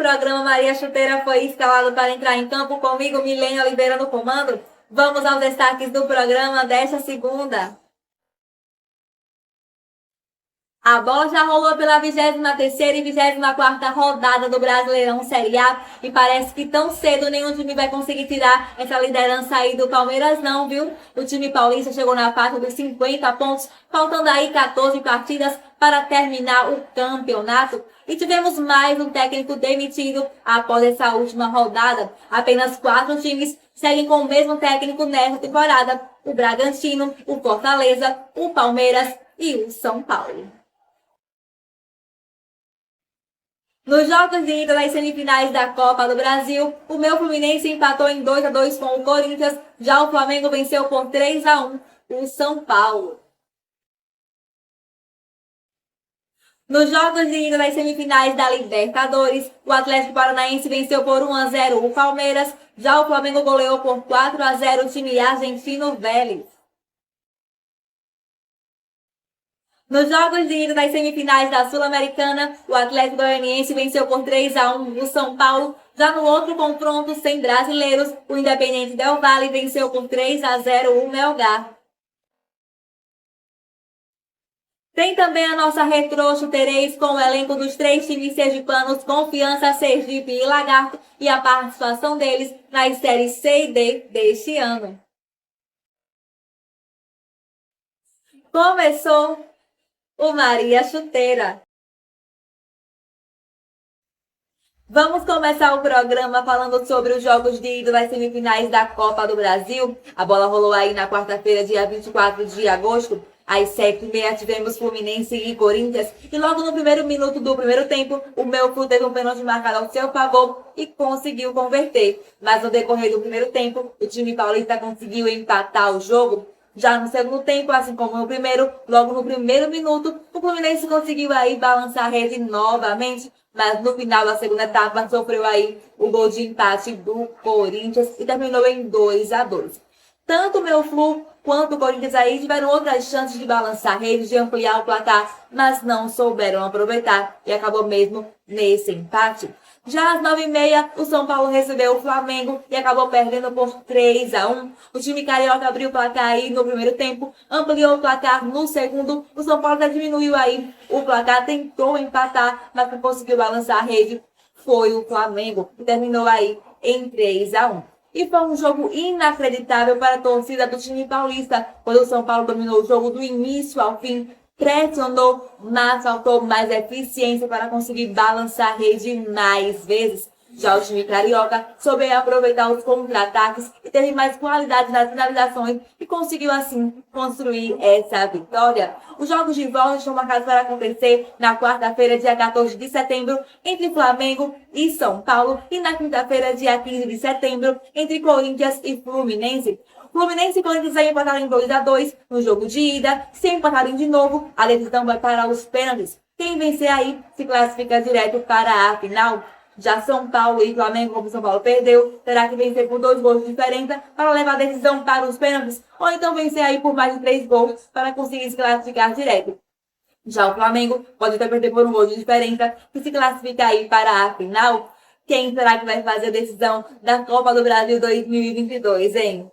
programa Maria Chuteira foi escalado para entrar em campo comigo, Milena Oliveira no comando. Vamos aos destaques do programa desta segunda. A bola já rolou pela 23ª e 24ª rodada do Brasileirão Série A e parece que tão cedo nenhum time vai conseguir tirar essa liderança aí do Palmeiras não, viu? O time paulista chegou na faixa dos 50 pontos, faltando aí 14 partidas para terminar o campeonato. E tivemos mais um técnico demitido após essa última rodada. Apenas 4 times seguem com o mesmo técnico nesta temporada: o Bragantino, o Fortaleza, o Palmeiras e o São Paulo. Nos jogos de ida das semifinais da Copa do Brasil, o meu Fluminense empatou em 2-2 com o Corinthians, já o Flamengo venceu por 3-1 o São Paulo. Nos jogos de ida das semifinais da Libertadores, o Atlético Paranaense venceu por 1-0 o Palmeiras, já o Flamengo goleou por 4-0 o time argentino Vélez. Nos jogos de ida das semifinais da Sul-Americana, o Atlético Goianiense venceu por 3-1 o São Paulo. Já no outro confronto, sem brasileiros, o Independiente Del Valle venceu por 3-0 o Melgar. Tem também a nossa Retrô Chuteirês com o elenco dos 3 times sergipanos Confiança, Sergipe e Lagarto e a participação deles nas séries C e D deste ano. Começou o Maria Chuteira. Vamos começar o programa falando sobre os jogos de ida das semifinais da Copa do Brasil. A bola rolou aí na quarta-feira, dia 24 de agosto. Às 7h30 tivemos Fluminense e Corinthians. E logo no primeiro minuto do primeiro tempo, o meu Flu teve um pênalti marcado ao seu favor e conseguiu converter. Mas no decorrer do primeiro tempo, o time paulista conseguiu empatar o jogo. Já no segundo tempo, assim como no primeiro, logo no primeiro minuto, o Fluminense conseguiu aí balançar a rede novamente, mas no final da segunda etapa sofreu aí o gol de empate do Corinthians e terminou em 2-2. Tanto o meu Flu quanto o Corinthians aí tiveram outras chances de balançar a rede, de ampliar o placar, mas não souberam aproveitar e acabou mesmo nesse empate. Já às 9h30, o São Paulo recebeu o Flamengo e acabou perdendo por 3-1. O time carioca abriu o placar aí no primeiro tempo, ampliou o placar no segundo. O São Paulo já diminuiu aí o placar, tentou empatar, mas não conseguiu balançar a rede. Foi o Flamengo, que terminou aí em 3-1. E foi um jogo inacreditável para a torcida do time paulista, quando o São Paulo dominou o jogo do início ao fim, pressionou, mas faltou mais eficiência para conseguir balançar a rede mais vezes. Já o time carioca soube aproveitar os contra-ataques e teve mais qualidade nas finalizações e conseguiu assim construir essa vitória. Os jogos de volta estão marcados para acontecer na quarta-feira, dia 14 de setembro, entre Flamengo e São Paulo, e na quinta-feira, dia 15 de setembro, entre Corinthians e Fluminense. Fluminense e Corinthians aí empataram em 2-2 no jogo de ida. Se empatarem de novo, a decisão vai para os pênaltis. Quem vencer aí se classifica direto para a final. Já São Paulo e Flamengo, como São Paulo perdeu, terá que vencer por 2 gols de diferença para levar a decisão para os pênaltis, ou então vencer aí por mais de 3 gols para conseguir se classificar direto. Já o Flamengo pode até perder por 1 gol de diferença e se classificar aí para a final. Quem será que vai fazer a decisão da Copa do Brasil 2022, hein?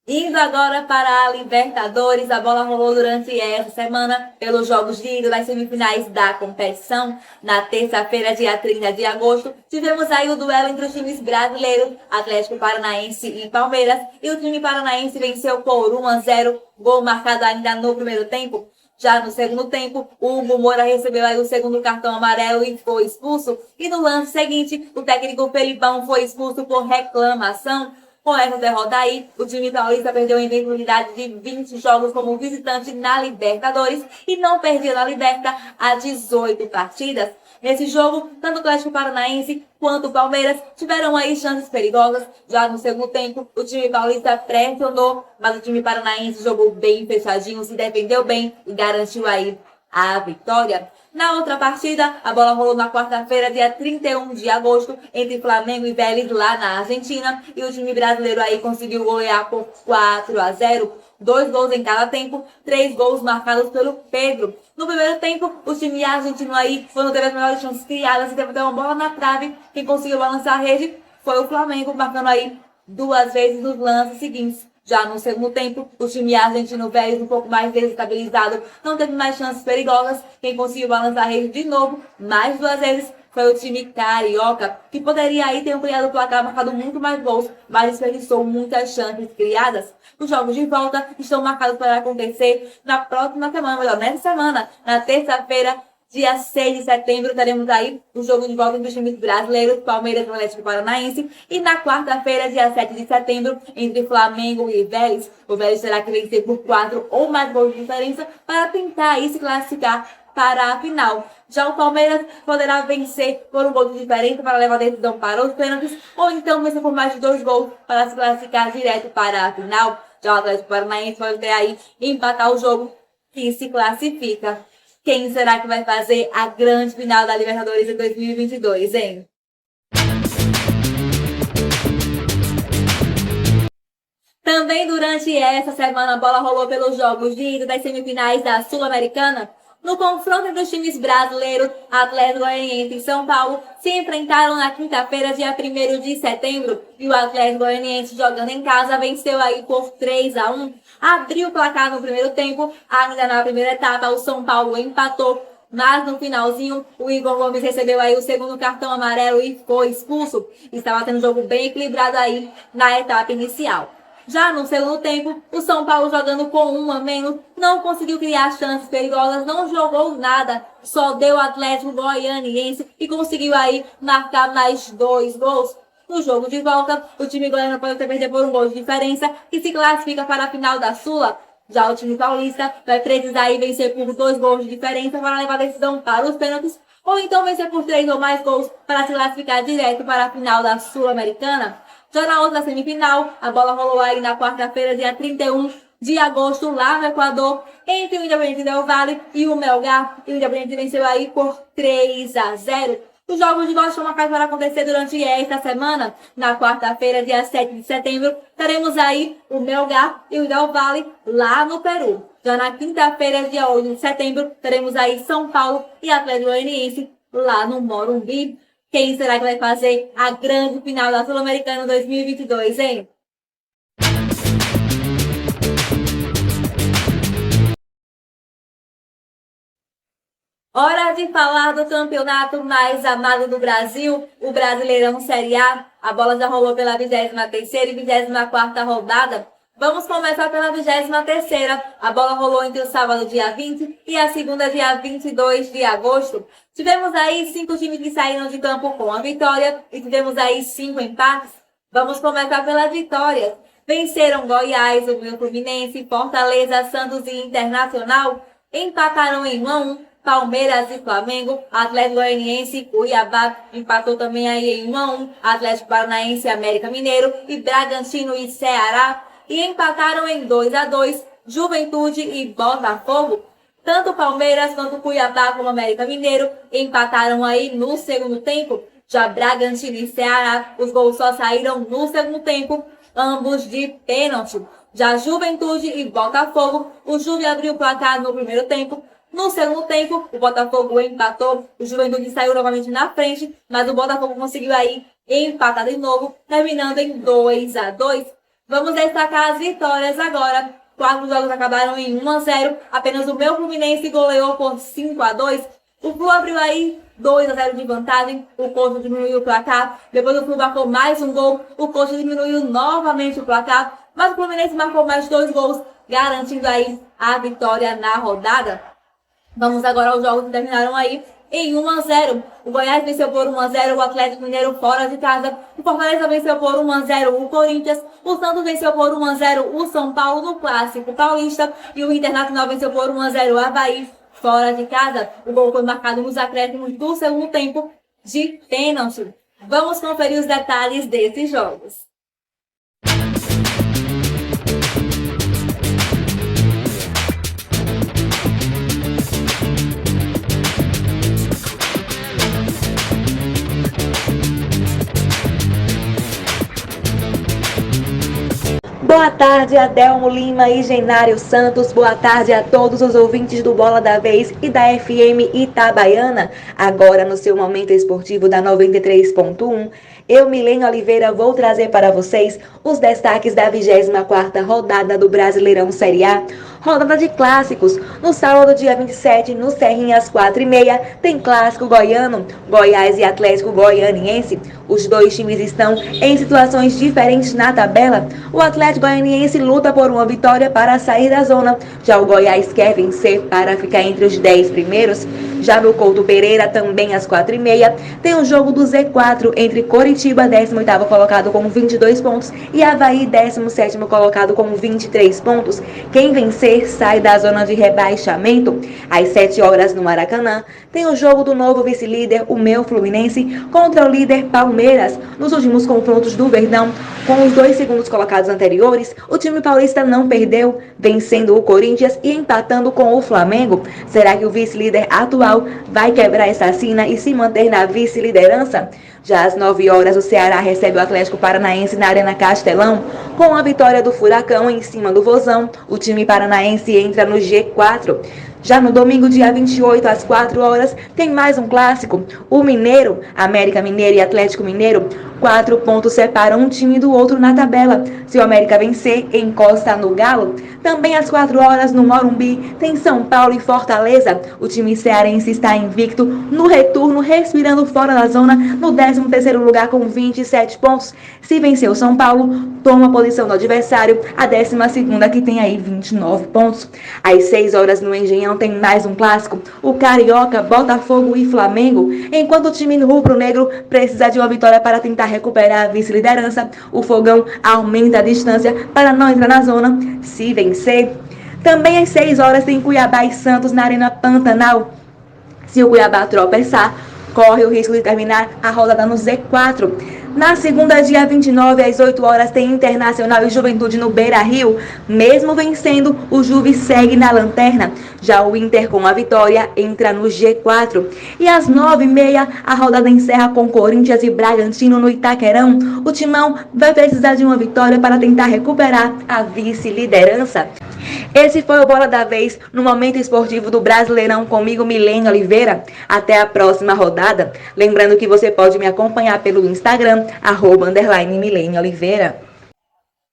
Indo agora para a Libertadores, a bola rolou durante essa semana pelos jogos de ida das semifinais da competição. Na terça-feira, dia 30 de agosto, tivemos aí o duelo entre os times brasileiros, Atlético Paranaense e Palmeiras, e o time paranaense venceu por 1-0, gol marcado ainda no primeiro tempo. Já no segundo tempo, o Hugo Moura recebeu aí o segundo cartão amarelo e foi expulso. E no lance seguinte, o técnico Felipão foi expulso por reclamação. Com essa derrota aí, o time paulista perdeu a invencibilidade de 20 jogos como visitante na Libertadores e não perdia na Liberta há 18 partidas. Nesse jogo, tanto o Atlético Paranaense quanto o Palmeiras tiveram aí chances perigosas. Já no segundo tempo, o time paulista pressionou, mas o time paranaense jogou bem fechadinho, se defendeu bem e garantiu aí a vitória. Na outra partida, a bola rolou na quarta-feira, dia 31 de agosto, entre Flamengo e Vélez lá na Argentina, e o time brasileiro aí conseguiu golear por 4-0. 2 gols em cada tempo, 3 gols marcados pelo Pedro. No primeiro tempo, o time argentino aí foi no teve as melhores chances criadas e teve até uma bola na trave. Quem conseguiu balançar a rede foi o Flamengo, marcando aí 2 vezes nos lances seguintes. Já no segundo tempo, o time argentino velho, um pouco mais desestabilizado, não teve mais chances perigosas. Quem conseguiu balançar a rede de novo, mais 2 vezes, foi o time carioca, que poderia aí ter ampliado o placar, marcado muito mais gols, mas desperdiçou muitas chances criadas. Os jogos de volta estão marcados para acontecer na próxima semana, melhor, nessa semana, na terça-feira, dia 6 de setembro, teremos aí o jogo de volta dos times brasileiros, Palmeiras e Atlético Paranaense. E na quarta-feira, dia 7 de setembro, entre Flamengo e Vélez. O Vélez terá que vencer por 4 ou mais gols de diferença para tentar aí se classificar para a final. Já o Palmeiras poderá vencer por um gol de diferença para levar a decisão para os pênaltis, ou então vencer por mais de 2 gols para se classificar direto para a final. Já o Atlético Paranaense pode ter aí empatar o jogo e se classifica. Quem será que vai fazer a grande final da Libertadores em 2022, hein? Também durante essa semana a bola rolou pelos jogos de ida das semifinais da Sul-Americana. No confronto entre os times brasileiros, Atlético Goianiense e São Paulo se enfrentaram na quinta-feira, dia 1º de setembro. E o Atlético Goianiense, jogando em casa, venceu aí por 3-1. Abriu o placar no primeiro tempo. Ainda na primeira etapa, o São Paulo empatou. Mas no finalzinho, o Igor Gomes recebeu aí o segundo cartão amarelo e foi expulso. Estava tendo um jogo bem equilibrado aí na etapa inicial. Já no segundo tempo, o São Paulo, jogando com 1 a menos, não conseguiu criar chances perigosas, não jogou nada, só deu o Atlético Goianiense e conseguiu aí marcar mais 2 gols. No jogo de volta, o time goiano pode perder por um gol de diferença e se classifica para a final da Sula. Já o time paulista vai precisar aí vencer por 2 gols de diferença para levar a decisão para os pênaltis, ou então vencer por 3 ou mais gols para se classificar direto para a final da Sul-Americana. Já na outra semifinal, a bola rolou aí na quarta-feira, dia 31 de agosto, lá no Equador, entre o Independiente Del Valle e o Melgar. E o Independiente venceu aí por 3-0. Os jogos de volta estão marcados para acontecer durante esta semana. Na quarta-feira, dia 7 de setembro, teremos aí o Melgar e o Del Valle lá no Peru. Já na quinta-feira, dia 8 de setembro, teremos aí São Paulo e Atlético Goianiense lá no Morumbi. Quem será que vai fazer a grande final da Sul-Americana 2022, hein? Hora de falar do campeonato mais amado do Brasil, o Brasileirão Série A. A bola já rolou pela 23ª e 24ª rodada. Vamos começar pela 23ª. A bola rolou entre o sábado, dia 20, e a segunda, dia 22 de agosto. Tivemos aí 5 times que saíram de campo com a vitória e tivemos aí 5 empates. Vamos começar pelas vitórias. Venceram Goiás, o Fluminense, Fortaleza, Santos e Internacional. Empataram em 1-1. Palmeiras e Flamengo, Atlético Goianiense e Cuiabá, empatou também aí em 1-1, Atlético Paranaense e América Mineiro, e Bragantino e Ceará, e empataram em 2-2, Juventude e Botafogo. Tanto Palmeiras quanto Cuiabá como América Mineiro empataram aí no segundo tempo. Já Bragantino e Ceará, os gols só saíram no segundo tempo, ambos de pênalti. Já Juventude e Botafogo, o Juve abriu o placar no primeiro tempo. No segundo tempo, o Botafogo empatou, o Juventude saiu novamente na frente, mas o Botafogo conseguiu aí empatar de novo, terminando em 2-2. Vamos destacar as vitórias agora. 4 jogos acabaram em 1-0, apenas o meu Fluminense goleou por 5-2. O Flu abriu aí 2-0 de vantagem, o Coxa diminuiu o placar, depois o Flu marcou mais um gol, o Coxa diminuiu novamente o placar, mas o Fluminense marcou mais 2 gols, garantindo aí a vitória na rodada. Vamos agora aos jogos que terminaram aí em 1-0. O Goiás venceu por 1-0 o Atlético Mineiro fora de casa. O Fortaleza venceu por 1-0 o Corinthians. O Santos venceu por 1-0 o São Paulo no Clássico Paulista. E o Internacional venceu por 1-0 o Avaí fora de casa. O gol foi marcado nos acréscimos do segundo tempo de pênalti. Vamos conferir os detalhes desses jogos. Boa tarde, Adelmo Lima e Genário Santos. Boa tarde a todos os ouvintes do Bola da Vez e da FM Itabaiana. Agora, no seu momento esportivo da 93.1, eu, Milene Oliveira, vou trazer para vocês os destaques da 24ª rodada do Brasileirão Série A. Rodada de clássicos. No sábado, dia 27, no Serrinha, às 4h30, tem clássico goiano, Goiás e Atlético Goianiense. Os dois times estão em situações diferentes na tabela. O Atlético Goianiense luta por uma vitória para sair da zona. Já o Goiás quer vencer para ficar entre os 10 primeiros. Já no Couto Pereira, também às 4h30, tem o jogo do Z4 entre Coritiba, 18º colocado com 22 pontos, e Avaí, 17º colocado com 23 pontos. Quem vencer sai da zona de rebaixamento. Às 7 horas no Maracanã, tem o jogo do novo vice-líder, o meu Fluminense, contra o líder Palmeiras. Nos últimos confrontos do Verdão, com os dois segundos colocados anteriores, o time paulista não perdeu, vencendo o Corinthians e empatando com o Flamengo. Será que o vice-líder atual vai quebrar essa sina e se manter na vice-liderança? Já às 9 horas, o Ceará recebe o Atlético Paranaense na Arena Castelão. Com a vitória do Furacão em cima do Vozão, o time paranaense entra no G4. Já no domingo, dia 28, às 4 horas, tem mais um clássico. O Mineiro, América Mineiro e Atlético Mineiro, 4 pontos separam um time do outro na tabela. Se o América vencer, encosta no Galo. Também às 4 horas, no Morumbi, tem São Paulo e Fortaleza. O time cearense está invicto no retorno, respirando fora da zona, no 13º lugar com 27 pontos. Se vencer o São Paulo, toma a posição do adversário, a 12ª, que tem aí 29 pontos. Às 6 horas, no Engenhão, tem mais um clássico. O Carioca, Botafogo e Flamengo. Enquanto o time rubro-negro precisa de uma vitória para tentar recuperar a vice-liderança, o Fogão aumenta a distância para não entrar na zona se vencer. Também às 6 horas tem Cuiabá e Santos na Arena Pantanal. Se o Cuiabá tropeçar, corre o risco de terminar a rodada no Z4. Na segunda, dia 29, às 8 horas, tem Internacional e Juventude no Beira-Rio. Mesmo vencendo, o Juve segue na lanterna. Já o Inter, com a vitória, entra no G4. E às 9h30, a rodada encerra com Corinthians e Bragantino no Itaquerão. O Timão vai precisar de uma vitória para tentar recuperar a vice-liderança. Esse foi o Bola da Vez no Momento Esportivo do Brasileirão, comigo, Milene Oliveira. Até a próxima rodada. Lembrando que você pode me acompanhar pelo Instagram, @_Milene Oliveira.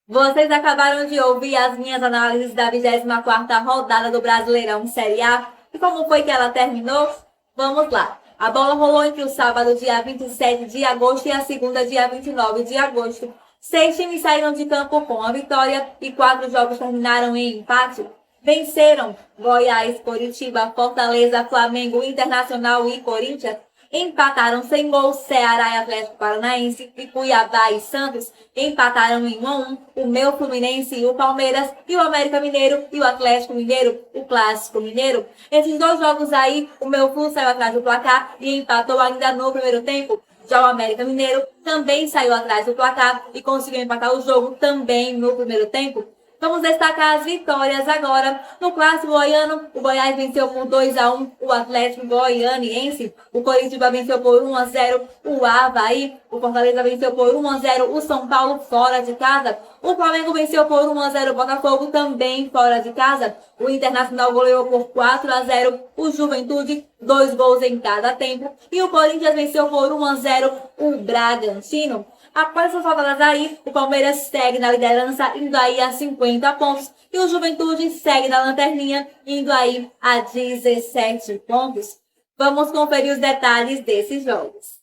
Vocês acabaram de ouvir as minhas análises da 24ª rodada do Brasileirão Série A. E como foi que ela terminou? Vamos lá. A bola rolou entre o sábado, dia 27 de agosto, e a segunda, dia 29 de agosto. 6 times saíram de campo com a vitória e 4 jogos terminaram em empate. Venceram Goiás, Coritiba, Fortaleza, Flamengo, Internacional e Corinthians. Empataram sem gols Ceará e Atlético Paranaense, e Cuiabá e Santos empataram em 1-1, o meu Fluminense e o Palmeiras, e o América Mineiro e o Atlético Mineiro, o Clássico Mineiro. Esses dois jogos aí, o meu Flu saiu atrás do placar e empatou ainda no primeiro tempo. Já o América Mineiro também saiu atrás do placar e conseguiu empatar o jogo também no primeiro tempo. Vamos destacar as vitórias agora. No Clássico Goiano, o Goiás venceu por 2-1 o Atlético Goianiense. O Coritiba venceu por 1-0 o Avaí. O Fortaleza venceu por 1-0 o São Paulo fora de casa. O Flamengo venceu por 1-0 o Botafogo também fora de casa. O Internacional goleou por 4-0 o Juventude, 2 gols em cada tempo. E o Corinthians venceu por 1-0 o Bragantino. Após essas rodadas aí, o Palmeiras segue na liderança, indo aí a 50 pontos. E o Juventude segue na lanterninha, indo aí a 17 pontos. Vamos conferir os detalhes desses jogos.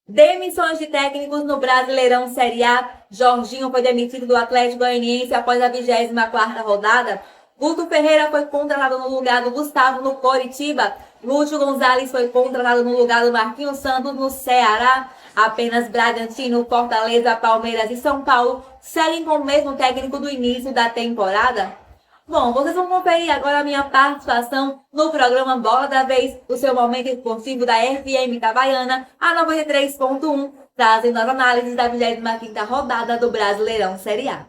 Demissões de técnicos no Brasileirão Série A. Jorginho foi demitido do Atlético Goianiense após a 24ª rodada. Guto Ferreira foi contratado no lugar do Gustavo no Coritiba. Lúcio Gonzalez foi contratado no lugar do Marquinhos Santos no Ceará. Apenas Bragantino, Fortaleza, Palmeiras e São Paulo seguem com o mesmo técnico do início da temporada. Bom, vocês vão conferir agora a minha participação no programa Bola da Vez, o seu momento esportivo da FM Itabaiana, a 93.1, trazem nova análise da 25ª rodada do Brasileirão Série A.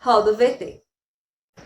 Roda o VT.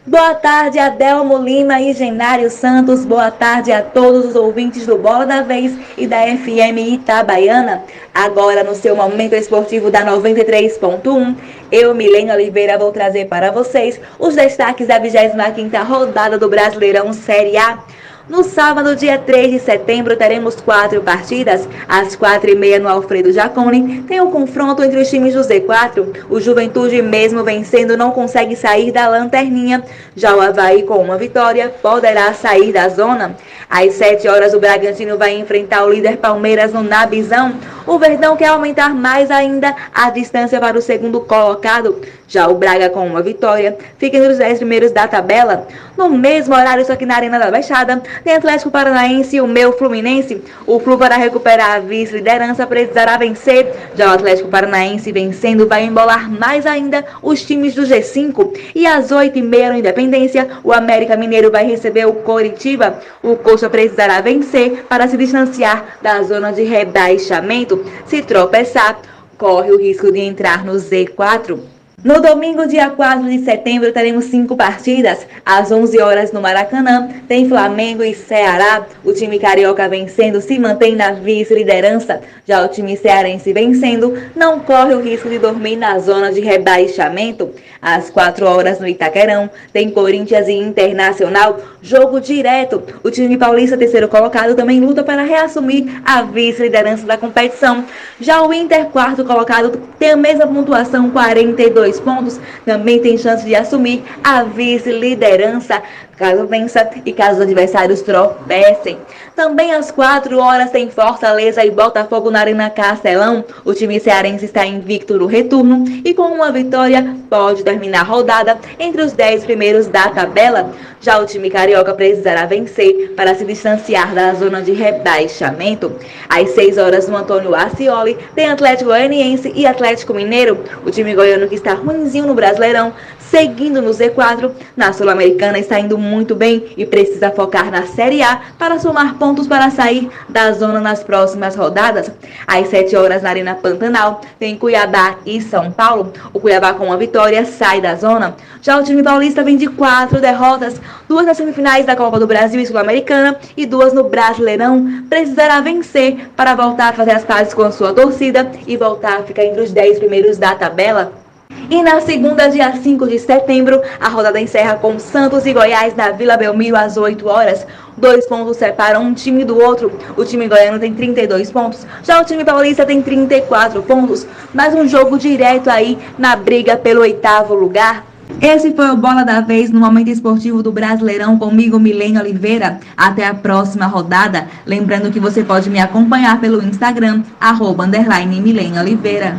Boa tarde, Adelmo Lima e Genário Santos. Boa tarde a todos os ouvintes do Bola da Vez e da FM Itabaiana. Agora, no seu momento esportivo da 93.1, eu, Milena Oliveira, vou trazer para vocês os destaques da 25ª rodada do Brasileirão Série A. No sábado, dia 3 de setembro, teremos 4 partidas. Às 4h30 no Alfredo Jaconi, tem o confronto entre os times do Z4. O Juventude, mesmo vencendo, não consegue sair da lanterninha. Já o Avaí, com uma vitória, poderá sair da zona. Às 7 horas, o Bragantino vai enfrentar o líder Palmeiras no Nabizão. O Verdão quer aumentar mais ainda a distância para o segundo colocado. Já o Braga, com uma vitória, fica entre os 10 primeiros da tabela. No mesmo horário, só que na Arena da Baixada, tem Atlético Paranaense e o meu Fluminense. O Flu, para recuperar a vice-liderança, precisará vencer. Já o Atlético Paranaense, vencendo, vai embolar mais ainda os times do G5. E às 8h30 no Independência, o América Mineiro vai receber o Coritiba. O Coxa precisará vencer para se distanciar da zona de rebaixamento. Se tropeçar, corre o risco de entrar no Z4. No domingo, dia 4 de setembro, teremos 5 partidas. Às 11 horas no Maracanã, tem Flamengo e Ceará. O time carioca vencendo se mantém na vice-liderança. Já o time cearense vencendo não corre o risco de dormir na zona de rebaixamento. Às 4 horas no Itaquerão, tem Corinthians e Internacional. Jogo direto. O time paulista, terceiro colocado, também luta para reassumir a vice-liderança da competição. Já o Inter, quarto colocado, tem a mesma pontuação, 42 pontos, também tem chance de assumir a vice-liderança caso vença e caso os adversários tropecem. Também às 4 horas tem Fortaleza e Botafogo na Arena Castelão. O time cearense está invicto no retorno e com uma vitória pode terminar a rodada entre os 10 primeiros da tabela. Já o time carioca precisará vencer para se distanciar da zona de rebaixamento. Às 6 horas no Antônio Ascioli tem Atlético Goianiense e Atlético Mineiro. O time goiano, que está ruinzinho no Brasileirão, seguindo no Z4, na Sul-Americana está indo muito bem e precisa focar na Série A para somar pontos para sair da zona nas próximas rodadas. Às 7 horas na Arena Pantanal tem Cuiabá e São Paulo. O Cuiabá, com uma vitória, sai da zona. Já o time paulista vem de 4 derrotas, 2 nas semifinais da Copa do Brasil e Sul-Americana e 2 no Brasileirão. Precisará vencer para voltar a fazer as pazes com a sua torcida e voltar a ficar entre os 10 primeiros da tabela. E na segunda, dia 5 de setembro, a rodada encerra com Santos e Goiás na Vila Belmiro às 8 horas. 2 pontos separam um time do outro. O time goiano tem 32 pontos, já o time paulista tem 34 pontos. Mais um jogo direto aí na briga pelo 8º lugar. Esse foi o Bola da Vez no Momento Esportivo do Brasileirão, comigo, Milena Oliveira. Até a próxima rodada. Lembrando que você pode me acompanhar pelo Instagram, @_Milena Oliveira.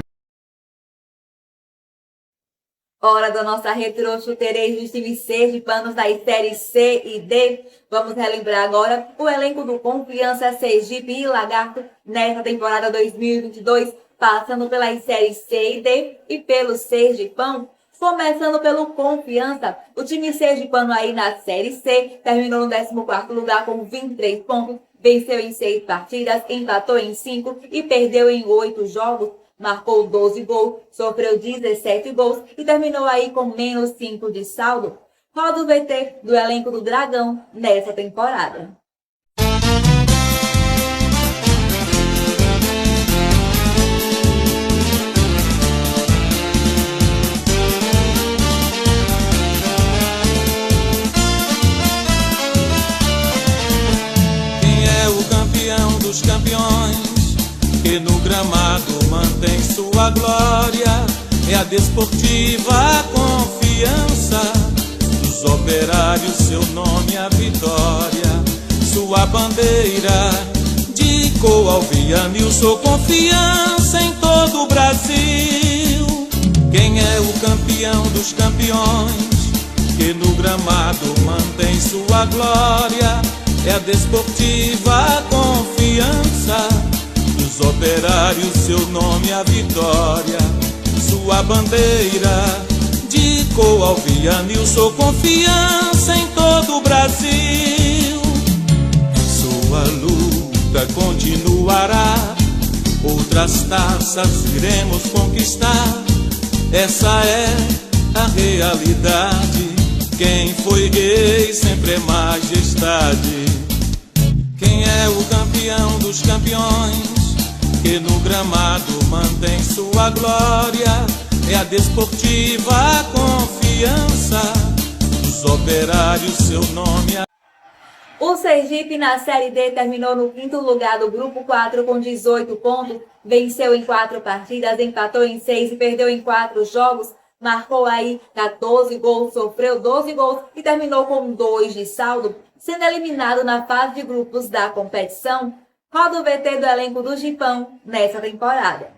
Hora da nossa retrochuteirês dos times sergipanos das séries C e D. Vamos relembrar agora o elenco do Confiança, Sergipe e Lagarto nessa temporada 2022, passando pelas séries C e D e pelo Sergipão. Começando pelo Confiança, o time sergipano aí na série C terminou no 14º lugar com 23 pontos, venceu em 6 partidas, empatou em 5 e perdeu em 8 jogos. Marcou 12 gols, sofreu 17 gols e terminou aí com menos 5 de saldo. Roda o VT do elenco do Dragão nessa temporada. Quem é o campeão dos campeões? Que no gramado mantém sua glória, é a Desportiva Confiança, dos operários seu nome a vitória, sua bandeira de Coalviano, eu sou confiança em todo o Brasil. Quem é o campeão dos campeões? Que no gramado mantém sua glória, é a Desportiva Confiança, dos operários seu nome a vitória, sua bandeira de Coalviano, eu sou confiança em todo o Brasil. Sua luta continuará, outras taças iremos conquistar. Essa é a realidade. Quem foi rei sempre é majestade. Quem é o campeão dos campeões, que no gramado mantém sua glória? É a desportiva confiança dos operários, seu nome. O Sergipe na Série D terminou no 5º lugar do Grupo 4 com 18 pontos, venceu em 4 partidas, empatou em 6 e perdeu em 4 jogos, marcou aí 14 gols, sofreu 12 gols e terminou com 2 de saldo, sendo eliminado na fase de grupos da competição. Roda o VT do elenco do Gipão nessa temporada.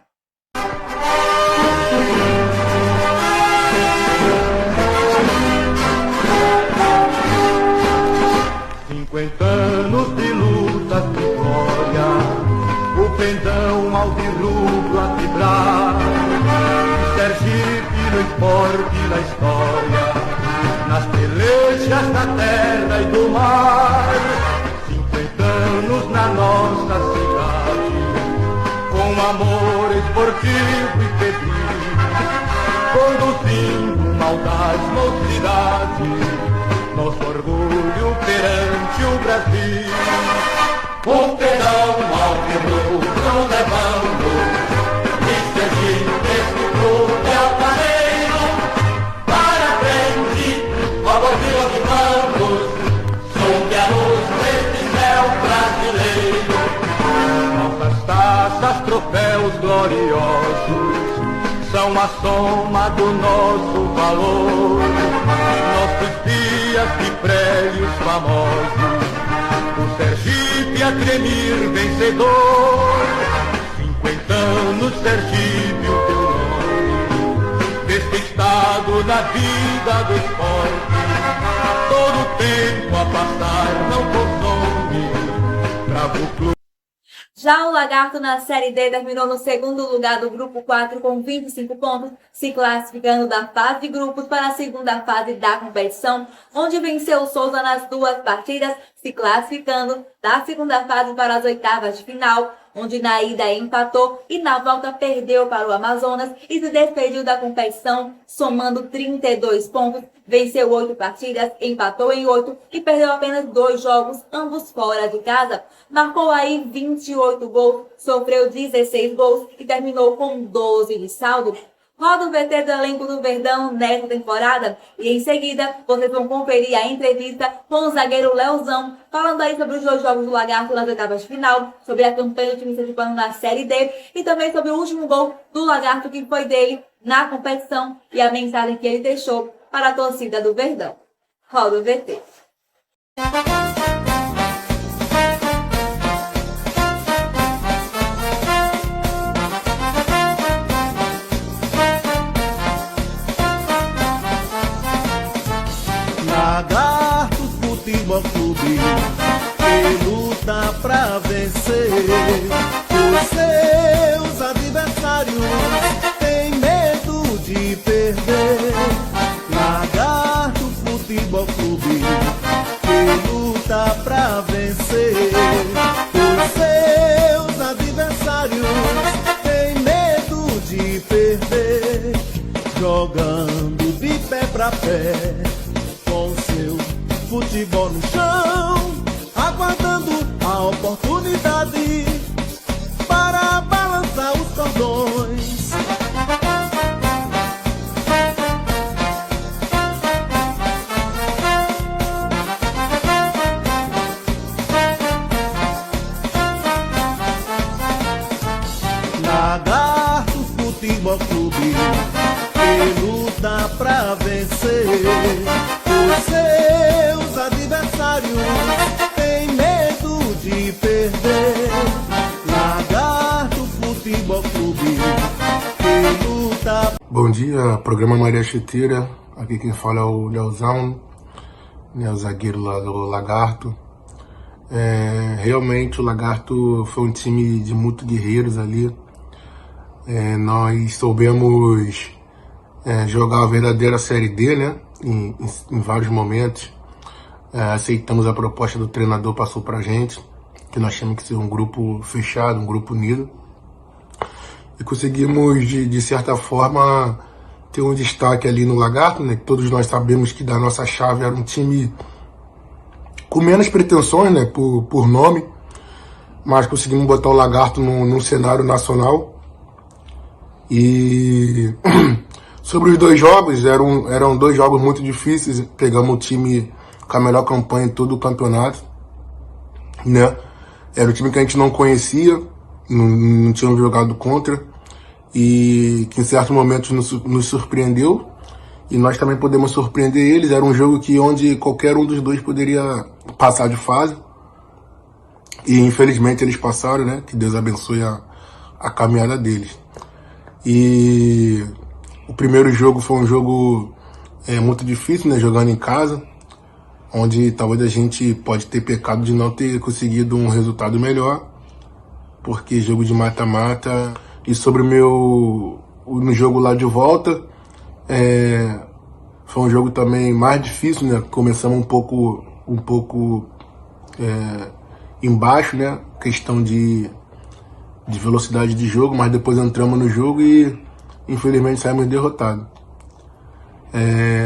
50 anos de luta, de glória, o pendão alvirrubro a vibrar. Sergipe no esporte e na história, nas pelejas da terra e do mar. 50 anos na nossa cidade, com amor esportivo e febril, conduzindo maldade, mocidade, nosso orgulho perante o Brasil. O pedão alvirrubro levando, e Sergipe esse clube altaneiro, para frente, com a bandeira de vamos, sob a luz deste céu brasileiro. Nossas taças, troféus gloriosos, são a soma do nosso valor. Nossos dias de prédios famosos, o Sergipe a tremir vencedor. 50 anos, Sergipe, o teu nome, despistado na vida do esporte. Todo o tempo a passar não consome, bravo clube. Já o Lagarto na Série D terminou no 2º lugar do Grupo 4 com 25 pontos, se classificando da fase de grupos para a segunda fase da competição, onde venceu o Souza nas 2 partidas, se classificando da segunda fase para as oitavas de final, onde na ida empatou e na volta perdeu para o Amazonas e se despediu da competição, somando 32 pontos, venceu 8 partidas, empatou em 8 e perdeu apenas 2 jogos, ambos fora de casa. Marcou aí 28 gols, sofreu 16 gols e terminou com 12 de saldo. Roda o VT do elenco do Verdão nesta temporada e em seguida vocês vão conferir a entrevista com o zagueiro Leozão, falando aí sobre os 2 jogos do Lagarto nas oitavas de final, sobre a campanha do time sergipano na Série D e também sobre o último gol do Lagarto que foi dele na competição e a mensagem que ele deixou para a torcida do Verdão. Roda o VT. Lagarto Futebol Clube, que luta pra vencer. Os seus adversários têm medo de perder. Lagarto Futebol Clube, que luta pra vencer. Os seus adversários têm medo de perder. Jogando de pé pra pé, com seu futebol no chão, aguardando a oportunidade para balançar os cordões. Lagarto Futebol Clube, que luta pra vencer. Os seus adversários têm medo de perder. Lagarto Futebol Clube, que luta. Bom dia, programa Maria Chuteira. Aqui quem fala é o Leozão, né, o zagueiro lá do Lagarto. Realmente o Lagarto foi um time de muito guerreiros ali. Nós soubemos jogar a verdadeira Série D, né? Em vários momentos. Aceitamos a proposta do treinador, passou pra gente, que nós tínhamos que ser um grupo fechado, um grupo unido. e conseguimos, de certa forma, ter um destaque ali no Lagarto, né? Todos nós sabemos que da nossa chave era um time com menos pretensões, né? Por nome, mas conseguimos botar o Lagarto num cenário nacional. E sobre os dois jogos, eram dois jogos muito difíceis. Pegamos o time com a melhor campanha em todo o campeonato, né? Era um time que a gente não conhecia, não tínhamos jogado contra, e que em certos momentos nos surpreendeu, e nós também podemos surpreender eles. Era um jogo onde qualquer um dos dois poderia passar de fase, e infelizmente eles passaram, né? Que Deus abençoe a caminhada deles. E o primeiro jogo foi um jogo muito difícil, né? Jogando em casa, onde talvez a gente pode ter pecado de não ter conseguido um resultado melhor, porque jogo de mata-mata. E sobre no jogo lá de volta, foi um jogo também mais difícil, né? Começamos um pouco embaixo, né? Questão de velocidade de jogo, mas depois entramos no jogo e infelizmente saímos derrotados.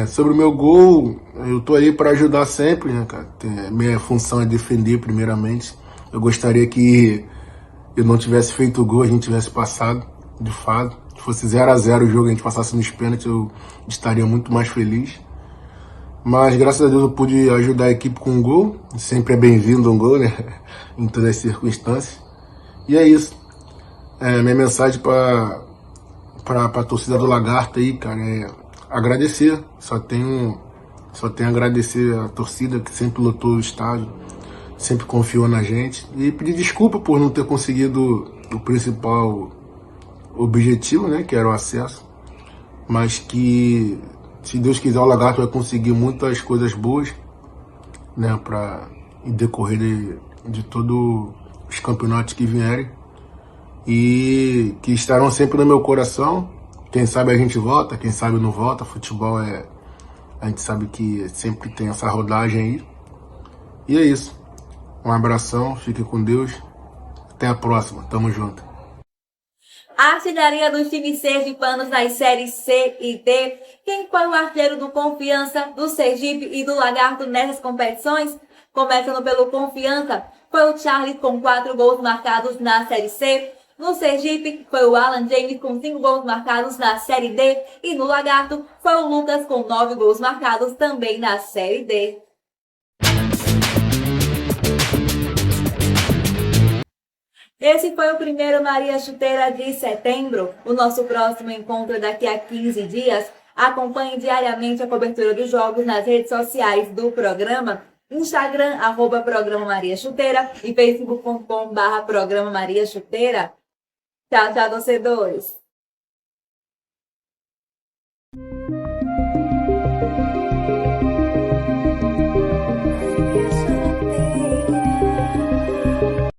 Sobre o meu gol, eu tô aí para ajudar sempre, né, cara? Minha função é defender primeiramente. Eu gostaria que eu não tivesse feito o gol, a gente tivesse passado de fase. Se fosse 0-0 o jogo, a gente passasse nos pênaltis, eu estaria muito mais feliz. Mas graças a Deus eu pude ajudar a equipe com um gol. Sempre é bem-vindo um gol, né? Em todas as circunstâncias. E é isso. Minha mensagem para a torcida do Lagarto aí, cara, é agradecer. Só tenho a agradecer a torcida que sempre lotou o estádio, sempre confiou na gente, e pedir desculpa por não ter conseguido o principal objetivo, né, que era o acesso, mas que, se Deus quiser, o Lagarto vai conseguir muitas coisas boas, né, para em decorrer de todos os campeonatos que vierem, e que estarão sempre no meu coração. Quem sabe a gente volta, quem sabe não volta. Futebol a gente sabe que sempre tem essa rodagem aí. E é isso. Um abração, fique com Deus. Até a próxima, tamo junto. A artilharia dos times sergipanos nas séries C e D. Quem foi o artilheiro do Confiança, do Sergipe e do Lagarto nessas competições? Começando pelo Confiança, foi o Charles com 4 gols marcados na série C. No Sergipe, foi o Alan James com 5 gols marcados na Série D. E no Lagarto, foi o Lucas com 9 gols marcados também na Série D. Esse foi o primeiro Maria Chuteira de setembro. O nosso próximo encontro é daqui a 15 dias. Acompanhe diariamente a cobertura dos jogos nas redes sociais do programa. Instagram, @Programa Maria Chuteira e Facebook.com/Programa Maria Chuteira. Tchau, tchau, torcedores!